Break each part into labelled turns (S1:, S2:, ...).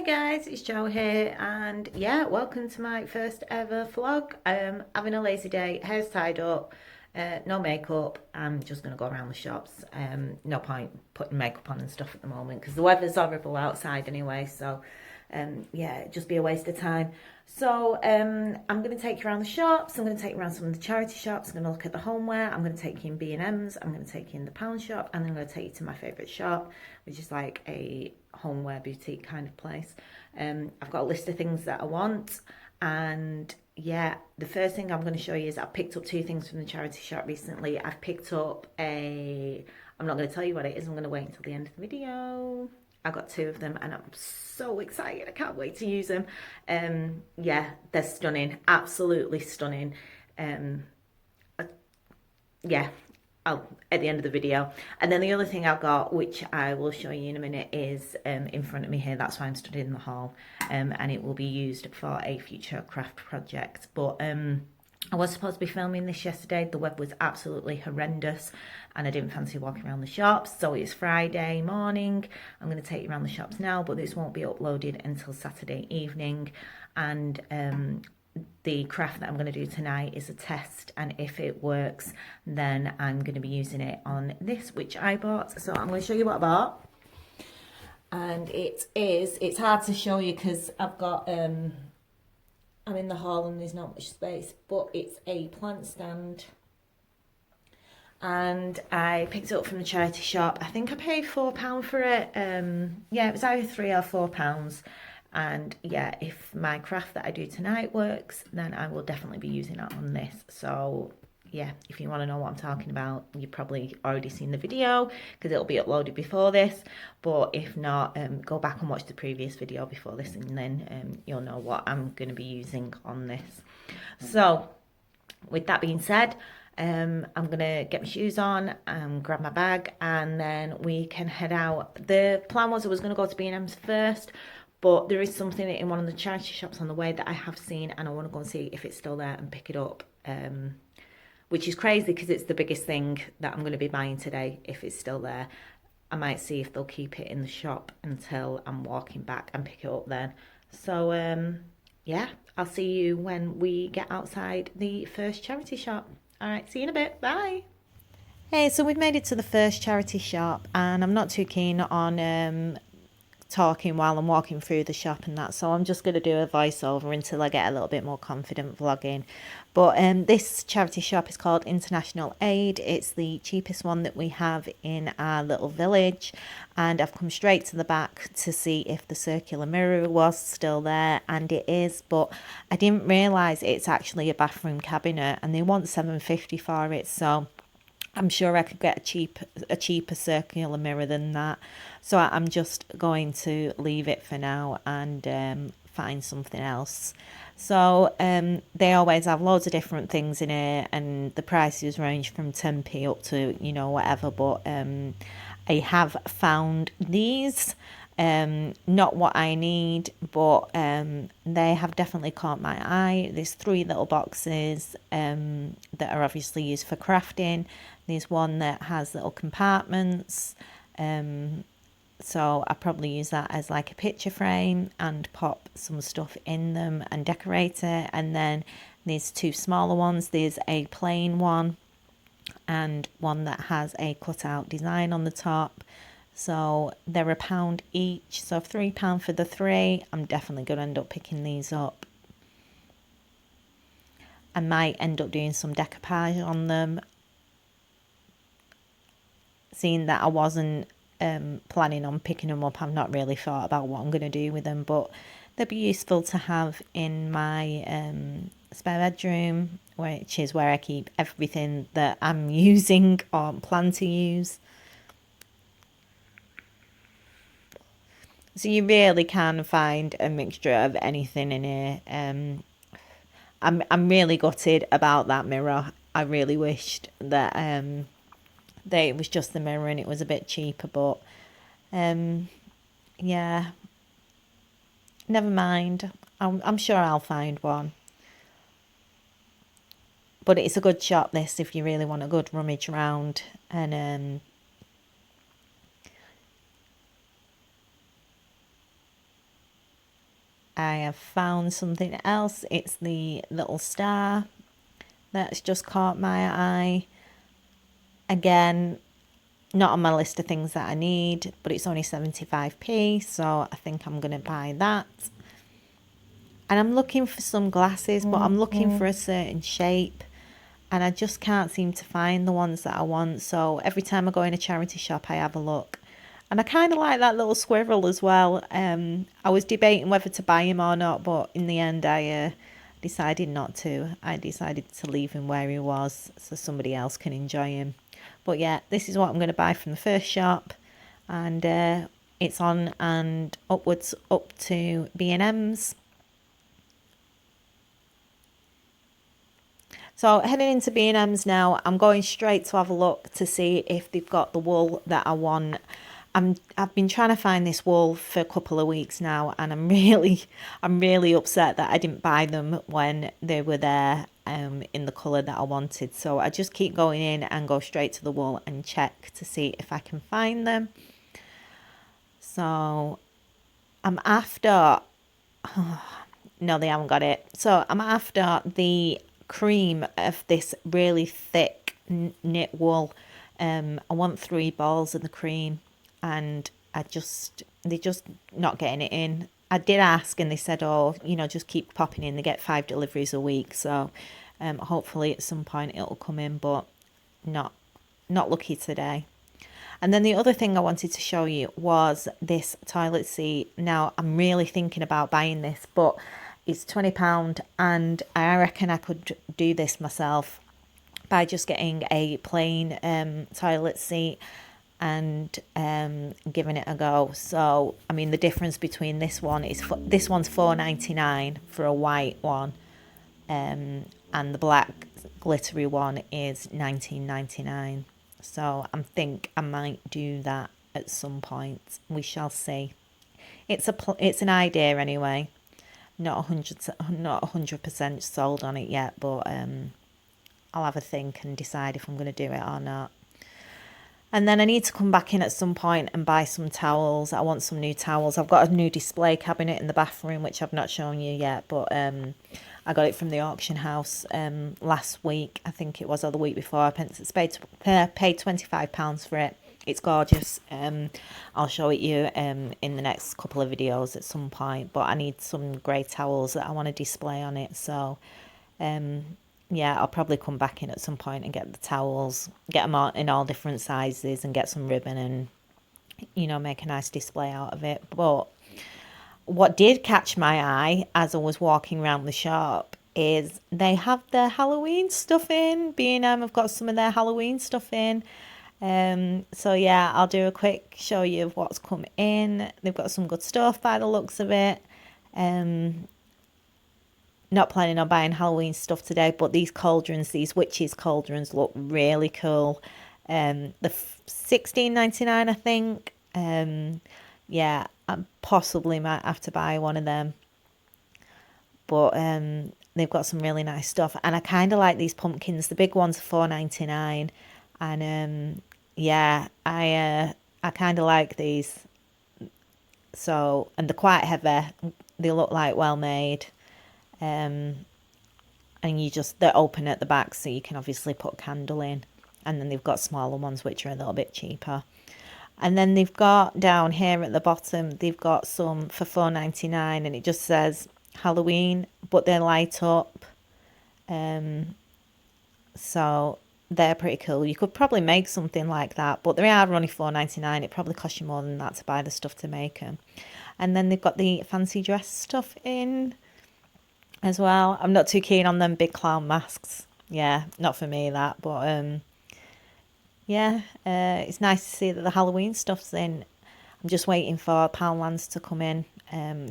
S1: Hey guys, it's Jo here, and yeah, welcome to my first ever vlog. Having a lazy day, hair's tied up, no makeup. I'm just gonna go around the shops. No point putting makeup on and stuff at the moment because the weather's horrible outside anyway. So yeah, it'd just be a waste of time. So I'm going to take you around the shops. I'm going to take you around some of the charity shops. I'm going to look at the homeware. I'm going to take you in B&M's. I'm going to take you in the pound shop, and then I'm going to take you to my favourite shop, which is like a homeware boutique kind of place. I've got a list of things that I want, and yeah, the first thing I'm going to show you is I've picked up two things from the charity shop recently. I've picked up I'm not going to tell you what it is. I'm going to wait until the end of the video. I got two of them and I'm so excited. I can't wait to use them. Yeah, they're stunning, absolutely stunning. Yeah, I'll at the end of the video. And then the other thing I've got, which I will show you in a minute, is in front of me here. That's why I'm stood in the hall, and it will be used for a future craft project. But I was supposed to be filming this yesterday. The weather was absolutely horrendous and I didn't fancy walking around the shops. So it's Friday morning. I'm going to take you around the shops now, but this won't be uploaded until Saturday evening. And the craft that I'm going to do tonight is a test, and if it works, then I'm going to be using it on this, which I bought. So I'm going to show you what I bought. And it's hard to show you because I've got I'm in the hall and there's not much space, but it's a plant stand, and I picked it up from the charity shop. I think I paid £4 for it. Yeah, it was either £3 or £4. And yeah, if my craft that I do tonight works, then I will definitely be using it on this. So yeah, if you want to know what I'm talking about, you've probably already seen the video because it'll be uploaded before this. But if not, go back and watch the previous video before this, and then you'll know what I'm going to be using on this. So with that being said, I'm going to get my shoes on and grab my bag, and then we can head out. The plan was I was going to go to B&M's first, but there is something in one of the charity shops on the way that I have seen, and I want to go and see if it's still there and pick it up. Which is crazy because it's the biggest thing that I'm going to be buying today. If it's still there, I might see if they'll keep it in the shop until I'm walking back and pick it up then. So yeah, I'll see you when we get outside the first charity shop. All right, see you in a bit. Bye. Hey, so we've made it to the first charity shop, and I'm not too keen on talking while I'm walking through the shop and that, so I'm just going to do a voiceover until I get a little bit more confident vlogging. But this charity shop is called International Aid. It's the cheapest one that we have in our little village, and I've come straight to the back to see if the circular mirror was still there, and it is. But I didn't realise it's actually a bathroom cabinet, and they want £7.50 for it, so I'm sure I could get a cheaper circular mirror than that. So I'm just going to leave it for now and find something else. So they always have loads of different things in here, and the prices range from 10p up to, you know, whatever. But I have found these. Not what I need, but they have definitely caught my eye. There's 3 little boxes that are obviously used for crafting. There's one that has little compartments, so I probably use that as like a picture frame and pop some stuff in them and decorate it. And then there's 2 smaller ones. There's a plain one and one that has a cutout design on the top. So they're £1 each, so £3 for the 3. I'm definitely going to end up picking these up. I might end up doing some decoupage on them, seeing that I wasn't planning on picking them up. I've not really thought about what I'm going to do with them, but they'll be useful to have in my spare bedroom, which is where I keep everything that I'm using or plan to use. So you really can find a mixture of anything in here. I'm really gutted about that mirror. I really wished that it was just the mirror and it was a bit cheaper, but yeah, never mind. I'm sure I'll find one. But it's a good shop, this, if you really want a good rummage around. And I have found something else. It's the little star that's just caught my eye. Again, not on my list of things that I need, but it's only 75p, so I think I'm going to buy that. And I'm looking for some glasses, but I'm looking for a certain shape, and I just can't seem to find the ones that I want. So every time I go in a charity shop, I have a look. And I kind of like that little squirrel as well. I was debating whether to buy him or not, but in the end I decided not to. I decided to leave him where he was so somebody else can enjoy him. But yeah, this is what I'm going to buy from the first shop. And it's on and upwards up to B&M's. So heading into B&M's now, I'm going straight to have a look to see if they've got the wool that I want. I've been trying to find this wool for a couple of weeks now, and I'm really upset that I didn't buy them when they were there in the colour that I wanted. So I just keep going in and go straight to the wool and check to see if I can find them. So I'm after, no, they haven't got it. So I'm after the cream of this really thick knit wool. I want 3 balls of the cream, and they're just not getting it in. I did ask and they said, oh, you know, just keep popping in. They get 5 deliveries a week, so hopefully at some point it'll come in, but not lucky today. And then the other thing I wanted to show you was this toilet seat. Now I'm really thinking about buying this, but it's £20, and I reckon I could do this myself by just getting a plain toilet seat and giving it a go. So I mean, the difference between this one's £4.99 for a white one, and the black glittery one is £19.99. So I think I might do that at some point. We shall see. It's an idea anyway. Not 100% sold on it yet, but I'll have a think and decide if I'm going to do it or not. And then I need to come back in at some point and buy some towels. I want some new towels. I've got a new display cabinet in the bathroom, which I've not shown you yet, but I got it from the auction house last week, I think it was, or the week before. I paid £25 for it. It's gorgeous. I'll show it you in the next couple of videos at some point, but I need some grey towels that I want to display on it. So yeah, I'll probably come back in at some point and get the towels, get them out in all different sizes, and get some ribbon and, you know, make a nice display out of it. But what did catch my eye as I was walking around the shop is they have their Halloween stuff in. B&M have got some of their Halloween stuff in. So yeah, I'll do a quick show you of what's come in. They've got some good stuff by the looks of it. Not planning on buying Halloween stuff today, but these cauldrons, these witches cauldrons, look really cool. The £16.99, I think. Yeah, I possibly might have to buy one of them. But they've got some really nice stuff, and I kind of like these pumpkins. The big ones are £4.99, and yeah, I kind of like these. So, and they're quite heavy. They look like well made. And they're open at the back, so you can obviously put a candle in. And then they've got smaller ones which are a little bit cheaper. And then they've got down here at the bottom, they've got some for £4.99, and it just says Halloween, but they light up. So they're pretty cool. You could probably make something like that, but they are only £4.99. It probably costs you more than that to buy the stuff to make them. And then they've got the fancy dress stuff in as well. I'm not too keen on them big clown masks. Yeah, not for me that, but yeah, it's nice to see that the Halloween stuff's in. I'm just waiting for Poundlands to come in.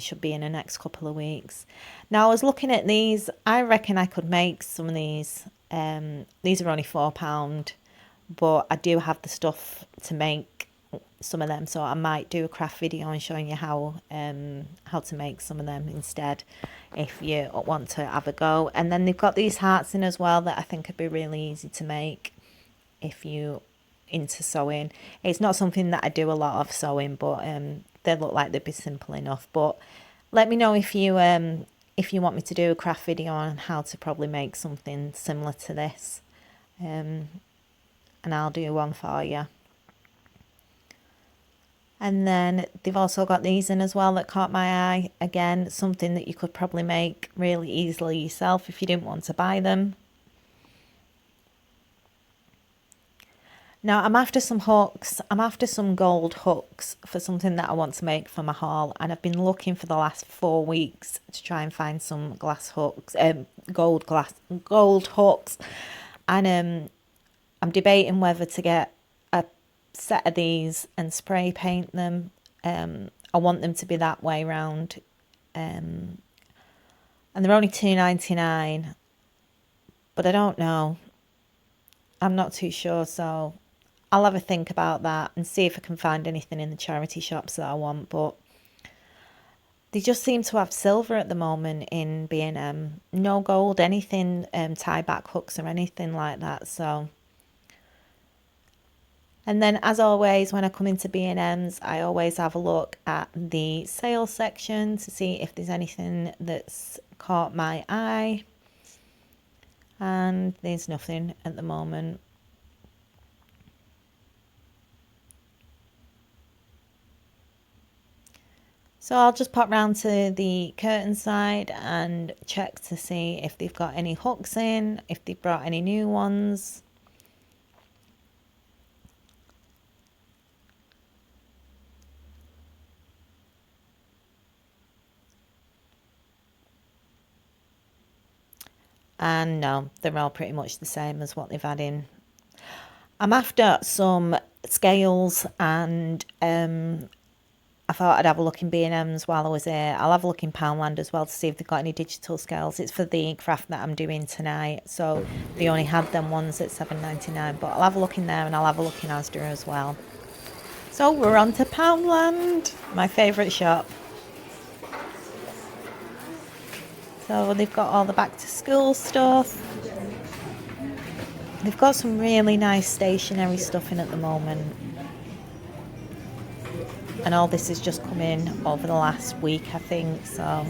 S1: Should be in the next couple of weeks. Now, I was looking at these. I reckon I could make some of these. These are only £4, but I do have the stuff to make some of them, so I might do a craft video and showing you how to make some of them instead, if you want to have a go. And then they've got these hearts in as well that I think would be really easy to make if you into sewing. It's not something that I do a lot of sewing, but they look like they'd be simple enough. But Let me know if you want me to do a craft video on how to probably make something similar to this, and I'll do one for you. And then they've also got these in as well that caught my eye. Again, something that you could probably make really easily yourself if you didn't want to buy them. Now I'm after some hooks. I'm after some gold hooks for something that I want to make for my haul, and I've been looking for the last 4 weeks to try and find some glass hooks, gold hooks, and I'm debating whether to get a set of these and spray paint them. I want them to be that way round, and they're only $2.99, but I don't know. I'm not too sure, so I'll have a think about that and see if I can find anything in the charity shops that I want. But they just seem to have silver at the moment in B&M. No gold, anything, tie back hooks or anything like that. So, and then as always, when I come into B&M's, I always have a look at the sales section to see if there's anything that's caught my eye. And there's nothing at the moment. So I'll just pop round to the curtain side and check to see if they've got any hooks in, if they've brought any new ones. And no, they're all pretty much the same as what they've had in. I'm after some scales, and I thought I'd have a look in B&M's while I was there. I'll have a look in Poundland as well to see if they've got any digital scales. It's for the craft that I'm doing tonight, so they only had them ones at $7.99, but I'll have a look in there and I'll have a look in Asda as well. So we're on to Poundland, my favourite shop. So they've got all the back to school stuff. They've got some really nice stationery stuff in at the moment. And all this has just come in over the last week, I think, so.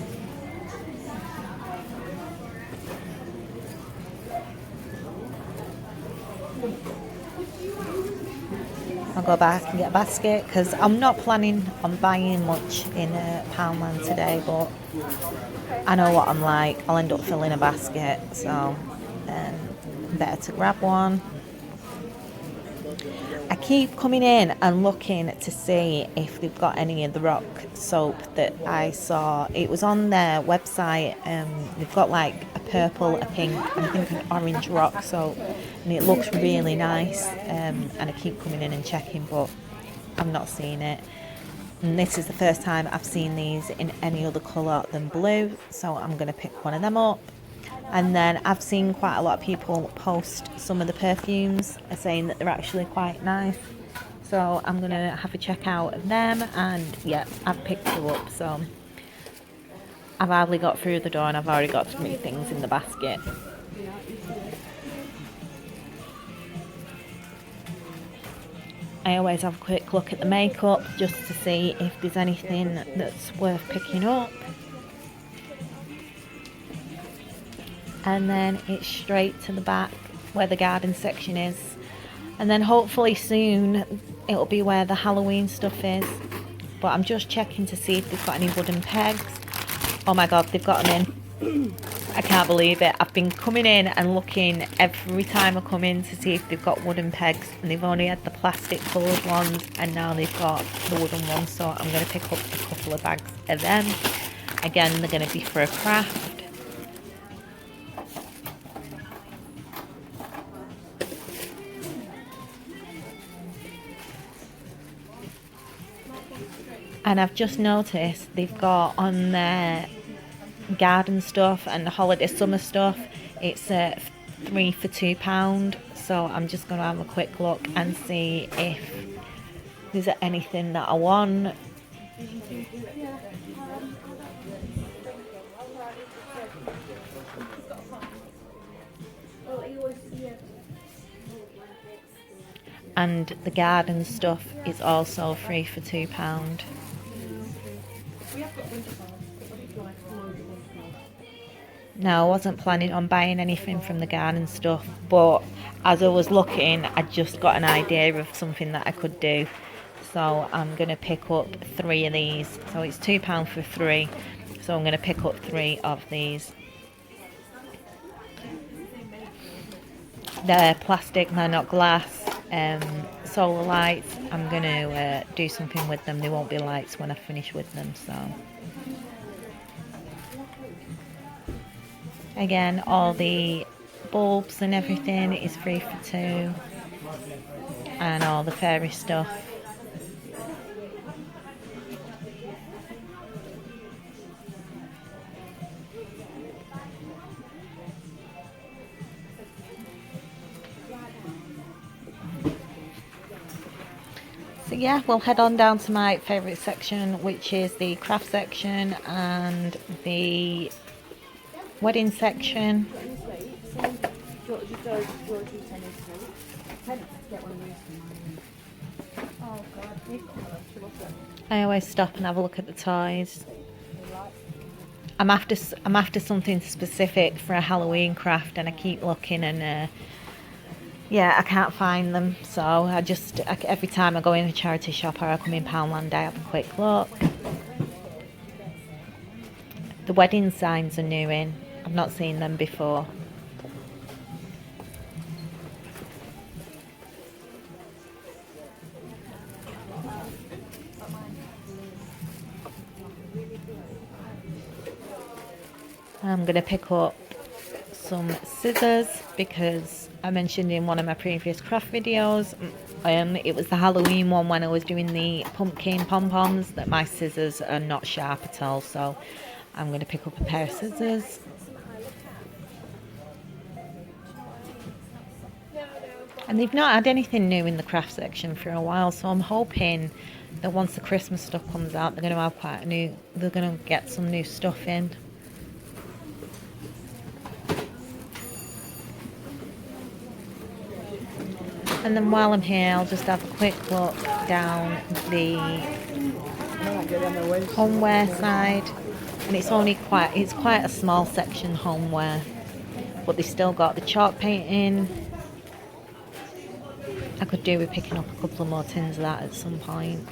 S1: I'll go back and get a basket because I'm not planning on buying much in Poundland today, but I know what I'm like. I'll end up filling a basket, so better to grab one. I keep coming in and looking to see if they've got any of the rock soap that I saw. It was on their website. They've got like a purple, a pink, and I think an orange rock soap, and it looks really nice. And I keep coming in and checking, but I'm not seeing it. And this is the first time I've seen these in any other colour than blue, so I'm going to pick one of them up. And then I've seen quite a lot of people post some of the perfumes saying that they're actually quite nice. So I'm going to have a check out of them, and yeah, I've picked two up. So I've hardly got through the door and I've already got 3 things in the basket. I always have a quick look at the makeup just to see if there's anything that's worth picking up. And then it's straight to the back where the garden section is, and then hopefully soon it'll be where the Halloween stuff is. But I'm just checking to see if they've got any wooden pegs. Oh my god, they've got them in. I can't believe it. I've been coming in and looking every time I come in to see if they've got wooden pegs, and they've only had the plastic coloured ones, and now they've got the wooden ones, so I'm going to pick up a couple of bags of them. Again, they're going to be for a craft. And I've just noticed they've got on their garden stuff and the holiday summer stuff, it's 3 for £2. So I'm just going to have a quick look and see if there's anything that I want. And the garden stuff is also 3 for £2. No, I wasn't planning on buying anything from the garden stuff, but as I was looking, I just got an idea of something that I could do. So I'm going to pick up 3 of these. So it's £2 for 3. So I'm going to pick up 3 of these. They're plastic, they're not glass. Solar lights, I'm going to do something with them. They won't be lights when I finish with them. So again, all the bulbs and everything is 3 for 2, and all the fairy stuff. So yeah, we'll head on down to my favourite section, which is the craft section and the wedding section. I always stop and have a look at the toys. I'm after something specific for a Halloween craft, and I keep looking, and yeah, I can't find them. So every time I go in a charity shop or I come in Poundland, I have a quick look. The wedding signs are new in. I've not seen them before. I'm going to pick up some scissors because I mentioned in one of my previous craft videos, it was the Halloween one when I was doing the pumpkin pom-poms, that my scissors are not sharp at all. So I'm going to pick up a pair of scissors. And they've not had anything new in the craft section for a while, so I'm hoping that once the Christmas stuff comes out, they're going to have they're going to get some new stuff in. And then while I'm here, I'll just have a quick look down the homeware side. And it's quite a small section, homeware. But they still got the chalk painting. I could do with picking up a couple of more tins of that at some point.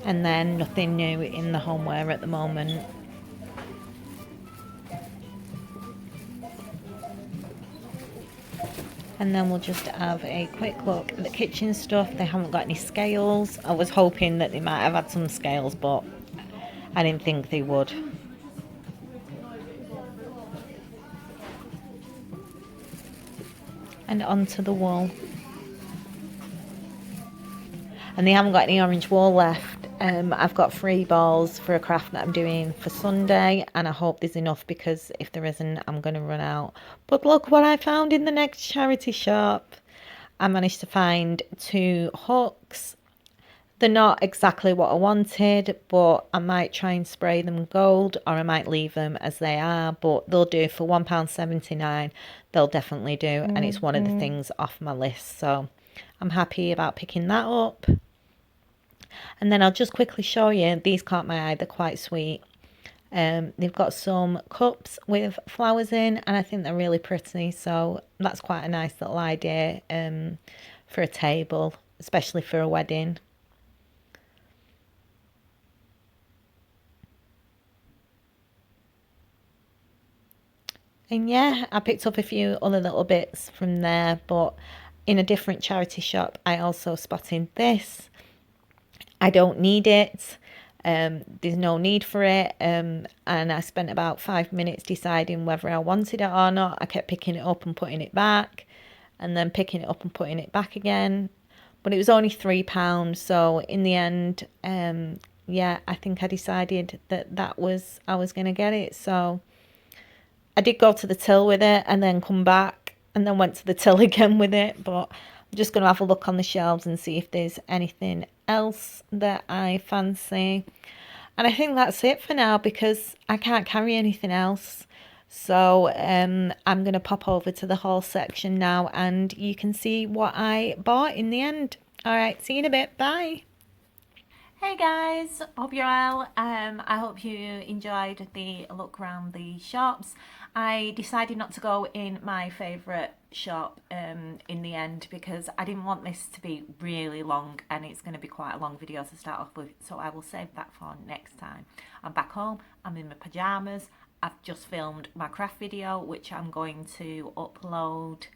S1: And then nothing new in the homeware at the moment. And then we'll just have a quick look at the kitchen stuff. They haven't got any scales. I was hoping that they might have had some scales, but I didn't think they would. And onto the wool. And they haven't got any orange wool left. I've got 3 balls for a craft that I'm doing for Sunday, and I hope there's enough, because if there isn't, I'm going to run out. But look what I found in the next charity shop. I managed to find 2 hooks. They're not exactly what I wanted, but I might try and spray them gold, or I might leave them as they are, but they'll do for £1.79. They'll definitely do, and it's one of the things off my list, so I'm happy about picking that up. And then I'll just quickly show you, these caught my eye, they're quite sweet. They've got some cups with flowers in, and I think they're really pretty, so that's quite a nice little idea for a table, especially for a wedding. And yeah, I picked up a few other little bits from there, but in a different charity shop I also spotted this. I don't need it. There's no need for it. And I spent about 5 minutes deciding whether I wanted it or not. I kept picking it up and putting it back, and then picking it up and putting it back again. But it was only £3, so in the end, yeah, I think I decided that I was going to get it. So I did go to the till with it, and then come back, and then went to the till again with it. But I'm just going to have a look on the shelves and see if there's anything else that I fancy. And I think that's it for now, because I can't carry anything else. So I'm going to pop over to the haul section now and you can see what I bought in the end. All right, see you in a bit. Bye. Hey guys, hope you're well. I hope you enjoyed the look around the shops. I decided not to go in my favourite shop in the end because I didn't want this to be really long, and it's going to be quite a long video to start off with, so I will save that for next time. I'm back home, I'm in my pyjamas. I've just filmed my craft video, which I'm going to upload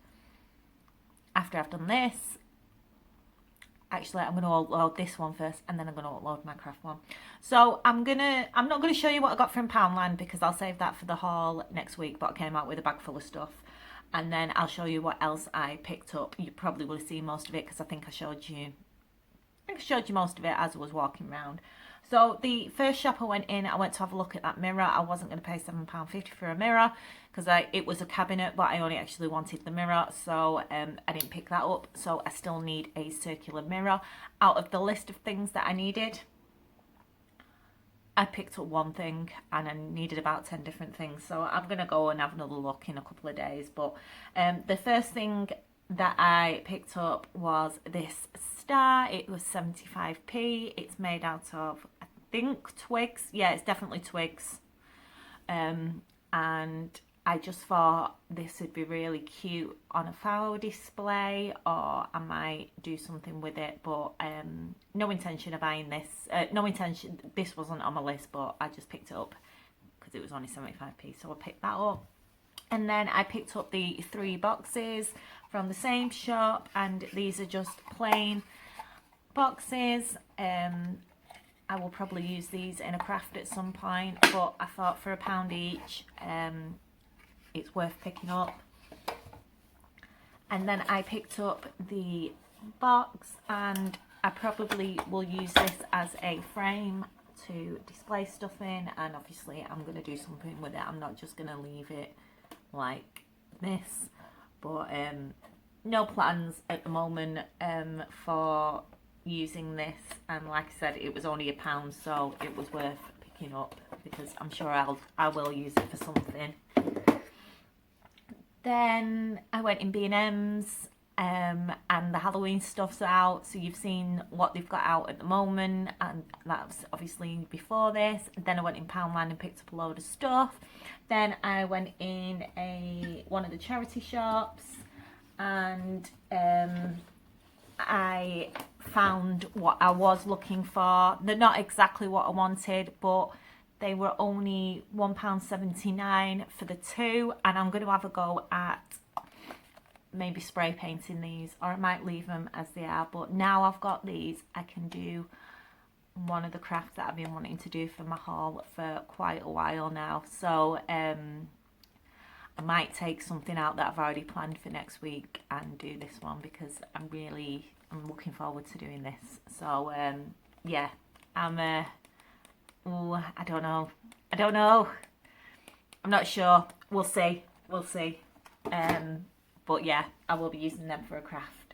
S1: after I've done this. Actually, I'm going to upload this one first, and then I'm going to upload my craft one. So I'm not going to show you what I got from Poundland because I'll save that for the haul next week, but I came out with a bag full of stuff. And then I'll show you what else I picked up. You probably will see most of it because I think I showed you most of it as I was walking around. So the first shop I went in, I went to have a look at that mirror. I wasn't going to pay £7.50 for a mirror because it was a cabinet, but I only actually wanted the mirror, so I didn't pick that up. So I still need a circular mirror. Out of the list of things that I needed, I picked up one thing and I needed about 10 different things. So I'm going to go and have another look in a couple of days. But the first thing that I picked up was this star. It was 75p. It's made out of, I think, twigs. Yeah, it's definitely twigs. And I just thought this would be really cute on a flower display, or I might do something with it, but no intention of buying this. This wasn't on my list, but I just picked it up because it was only 75p, so I picked that up. And then I picked up the 3 boxes from the same shop, and these are just plain boxes. I will probably use these in a craft at some point, but I thought for £1 each, it's worth picking up. And then I picked up the box, and I probably will use this as a frame to display stuff in, and obviously I'm going to do something with it. I'm not just going to leave it like this, but no plans at the moment for using this, and like I said, it was only £1, so it was worth picking up because I'm sure I will use it for something. Then I went in B&M's and the Halloween stuff's out, so you've seen what they've got out at the moment, and that was obviously before this. Then I went in Poundland and picked up a load of stuff. Then I went in one of the charity shops, and I found what I was looking for. They're not exactly what I wanted, but they were only £1.79 for the 2, and I'm going to have a go at maybe spray painting these, or I might leave them as they are. But now I've got these, I can do one of the crafts that I've been wanting to do for my haul for quite a while now. So I might take something out that I've already planned for next week and do this one because I'm looking forward to doing this. So yeah, I don't know, I'm not sure, we'll see. But yeah, I will be using them for a craft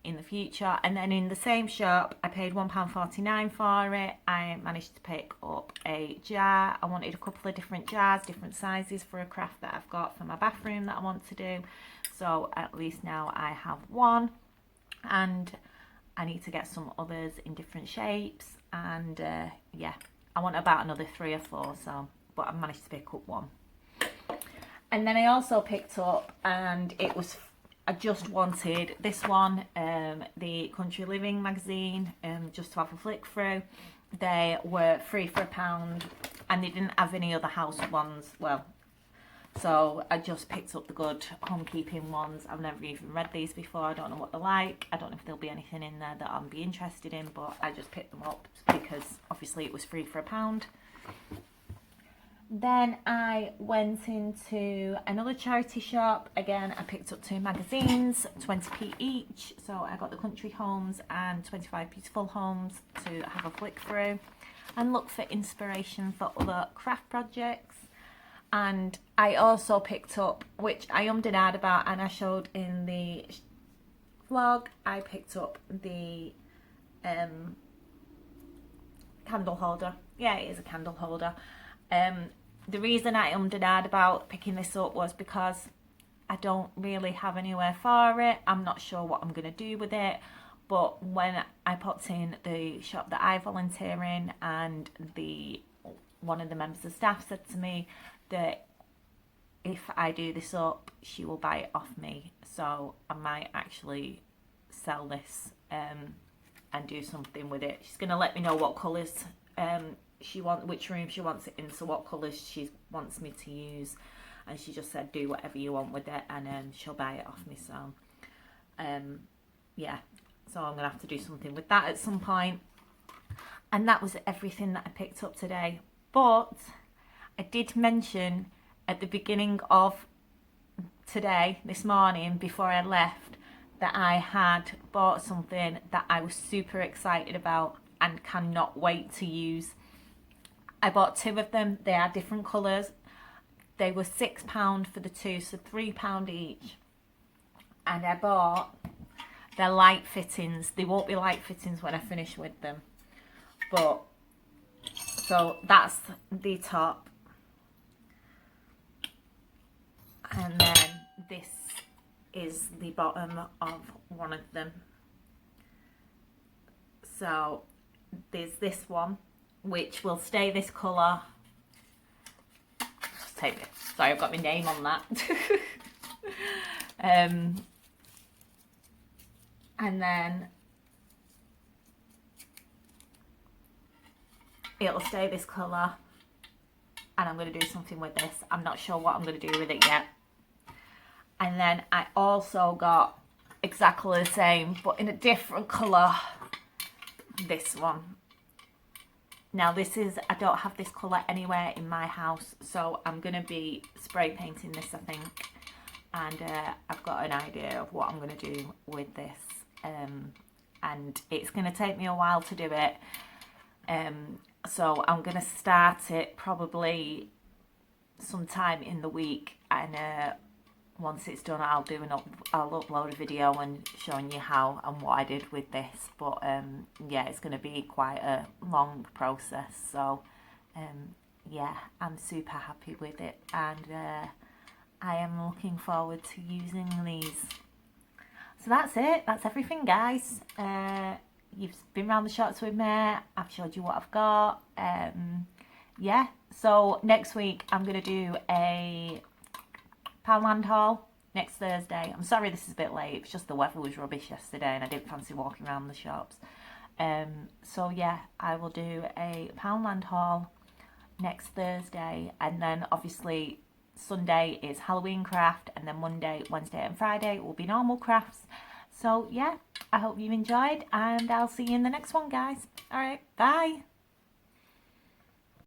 S1: in the future. And then in the same shop, I paid £1.49 for it. I managed to pick up a jar. I wanted a couple of different jars, different sizes for a craft that I've got for my bathroom that I want to do. So at least now I have one, and I need to get some others in different shapes. And yeah, I want about another 3 or 4, so, but I managed to pick up one. And then I also picked up, and I just wanted this one, the Country Living magazine, just to have a flick through. They were free for £1, and they didn't have any other house ones. Well, so I just picked up the good homekeeping ones. I've never even read these before. I don't know what they're like. I don't know if there'll be anything in there that I'll be interested in, but I just picked them up because obviously it was free for £1. Then I went into another charity shop. Again, I picked up 2 magazines, 20p each. So I got the Country Homes and 25 Beautiful Homes to have a flick through and look for inspiration for other craft projects. And I also picked up, which I ummed and ahed about and I showed in the vlog, I picked up the candle holder. Yeah, it is a candle holder. the reason I ummed and ahed about picking this up was because I don't really have anywhere for it. I'm not sure what I'm going to do with it. But when I popped in the shop that I volunteer in, and one of the members of staff said to me that if I do this up, she will buy it off me. So I might actually sell this and do something with it. She's going to let me know what colours which room she wants it in, so what colours she wants me to use. And she just said, do whatever you want with it, and she'll buy it off me. So yeah, so I'm gonna have to do something with that at some point. And that was everything that I picked up today. But I did mention at the beginning of today, this morning, before I left, that I had bought something that I was super excited about and cannot wait to use. I bought 2 of them. They are different colours. They were £6 for the 2, so £3 each. And I bought their light fittings. They won't be light fittings when I finish with them. But, so that's the top. And then this is the bottom of one of them. So there's this one, which will stay this colour. Just take it. Sorry, I've got my name on that. And then it'll stay this colour, and I'm going to do something with this. I'm not sure what I'm going to do with it yet. And then I also got exactly the same, but in a different colour, this one. Now this is, I don't have this colour anywhere in my house, so I'm going to be spray painting this, I think. And I've got an idea of what I'm going to do with this. And it's going to take me a while to do it. So I'm going to start it probably sometime in the week. And once it's done, I'll upload a video and showing you how and what I did with this. But yeah, it's going to be quite a long process. So yeah, I'm super happy with it, and I am looking forward to using these. So that's it. That's everything, guys. You've been around the shops with me. I've showed you what I've got. Yeah. So next week I'm going to do a Poundland haul next Thursday. I'm sorry this is a bit late. It's just the weather was rubbish yesterday and I didn't fancy walking around the shops. So yeah, I will do a Poundland haul next Thursday, and then obviously Sunday is Halloween craft, and then Monday, Wednesday and Friday will be normal crafts. So yeah, I hope you enjoyed, and I'll see you in the next one, guys. Alright, bye.